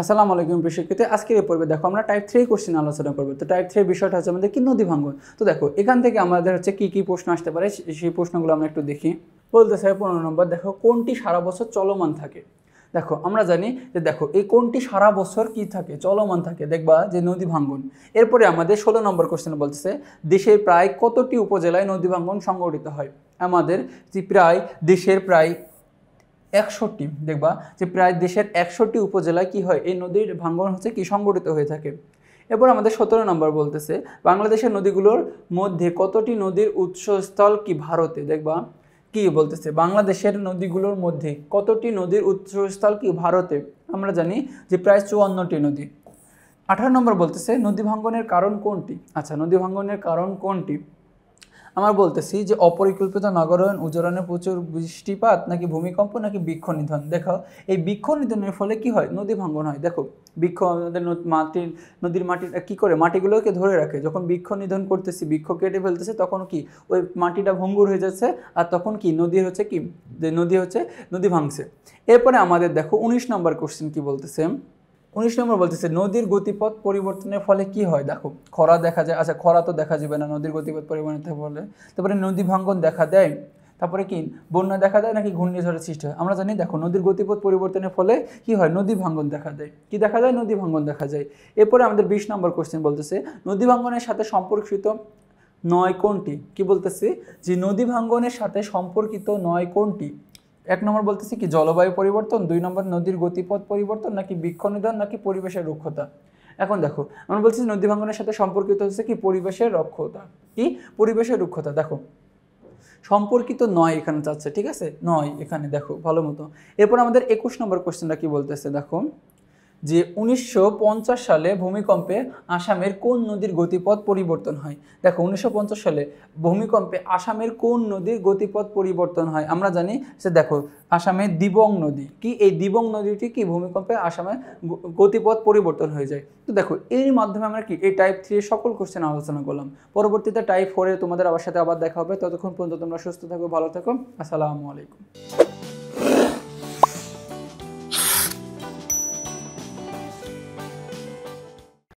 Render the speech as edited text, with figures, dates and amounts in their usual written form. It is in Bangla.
আসসালামু আলাইকুম প্রিয় শিক্ষার্থী, আজকের এই পর্বে দেখো আমরা টাইপ 3 কোশ্চেন আলোচনা করব। তো টাইপ 3 বিষয়টা হচ্ছে আমাদের কি নদী ভাঙ্গন। তো দেখো এখান থেকে আমাদের হচ্ছে কি কি প্রশ্ন আসতে পারে সেই প্রশ্নগুলো আমরা একটু দেখি। বলতেছে 15 নম্বর, দেখো কোনটি সারা বছর চলমান থাকে। দেখো আমরা জানি যে দেখো এই কোনটি সারা বছর কি থাকে, চলমান থাকে, দেখবা যে নদী ভাঙ্গন। এরপরে আমাদের 16 নম্বর কোশ্চেন বলতেছে দেশের প্রায় কতটি উপজেলায় নদী ভাঙ্গন সংঘটিত হয়। আমাদের যে প্রায় দেশের প্রায় 61, দেখবা যে প্রায় দেশের 61টি উপজেলায় কি হয়, এই নদীর ভাঙ্গন হচ্ছে কি সংঘটিত হয়ে থাকে। এরপর আমাদের 17 নম্বর বলতেছে বাংলাদেশের নদীগুলোর মধ্যে কতটি নদীর উৎসস্থল কি ভারতে। দেখবা কি বলতেছে বাংলাদেশের নদীগুলোর মধ্যে কতটি নদীর উৎসস্থল কি ভারতে। আমরা জানি যে প্রায় 54টি নদী। 18 নম্বর বলতেছে নদী ভাঙ্গনের কারণ কোনটি। আচ্ছা, নদী ভাঙ্গনের কারণ কোনটি আমরা বলতেছি যে অপরিকল্পিত নগরায়ন, উজারণে প্রচুর বৃষ্টিপাত, নাকি ভূমিকম্প, নাকি বৃক্ষ নিধন। দেখো এই বৃক্ষ নিধনের ফলে কি হয়, নদী ভাঙ্গন হয়। দেখো বৃক্ষ আমাদের নদীর মাটি কি করে, মাটিগুলোকে ধরে রাখে। যখন বৃক্ষ নিধন করতেছি, বৃক্ষ কেটে ফেলতেছে, তখন কি ওই মাটিটা ভঙ্গুর হয়ে যাচ্ছে, আর তখন কি নদী হচ্ছে কি যে নদী ভাঙছে। এরপরে আমাদের দেখো 19 নম্বর কোশ্চেন কি বলতেছে। 19 নম্বর বলতেছে নদীর গতিপথ পরিবর্তনের ফলে কি হয়। দেখো খরা দেখা যায়। আচ্ছা, খরা তো দেখা যাবে না নদীর গতিপথ পরিবর্তনের ফলে। তারপরে নদী ভাঙ্গন দেখা দেয়, তারপরে কি বন্যা দেখা দেয়, নাকি ঘূর্ণিঝড়ের সৃষ্টি হয়। আমরা জানি দেখো নদীর গতিপথ পরিবর্তনের ফলে কি হয়, নদী ভাঙ্গন দেখা দেয়। কি দেখা যায়, নদী ভাঙ্গন দেখা যায়। এরপরে আমাদের 20 নম্বর কোশ্চেন বলতেছে নদী ভাঙ্গনের সাথে সম্পর্কিত নয় কোনটি। কি বলতেছে যে নদী ভাঙ্গনের সাথে সম্পর্কিত নয় কোনটি। 1 নম্বর বলতেছে কি জলবায়ু পরিবর্তন, 2 নম্বর নদীর গতিপথ পরিবর্তন, নাকি বৃক্ষ নিধন, নাকি পরিবেশের রুক্ষতা। এখন দেখো আমরা বলছি নদী ভাঙ্গনের সাথে সম্পর্কিত হচ্ছে কি পরিবেশের রক্ষতা, কি পরিবেশের রুক্ষতা। দেখো সম্পর্কিত নয় এখানে চাচ্ছে, ঠিক আছে, নয় এখানে দেখো ভালো মতো। এরপর আমাদের 21 নম্বর কোশ্চেনটা কি বলতেছে দেখো যে 1950 সালে ভূমিকম্পে আসামের কোন নদীর গতিপথ পরিবর্তন হয়। দেখো 1950 সালে ভূমিকম্পে আসামের কোন নদীর গতিপথ পরিবর্তন হয়। আমরা জানি যে দেখো আসামের দিবং নদী, কি এই দিবং নদীটি কি ভূমিকম্পে আসামের গতিপথ পরিবর্তন হয়ে যায়। তো দেখো এর মাধ্যমে আমরা কি এই টাইপ 3 এর সকল কোশ্চেন আলোচনা করলাম। পরবর্তীতে টাইপ 4 এ তোমাদের আবার সাথে আবার দেখা হবে। ততক্ষণ পর্যন্ত তোমরা সুস্থ থাকো, ভালো থাকো। আসসালামু আলাইকুম।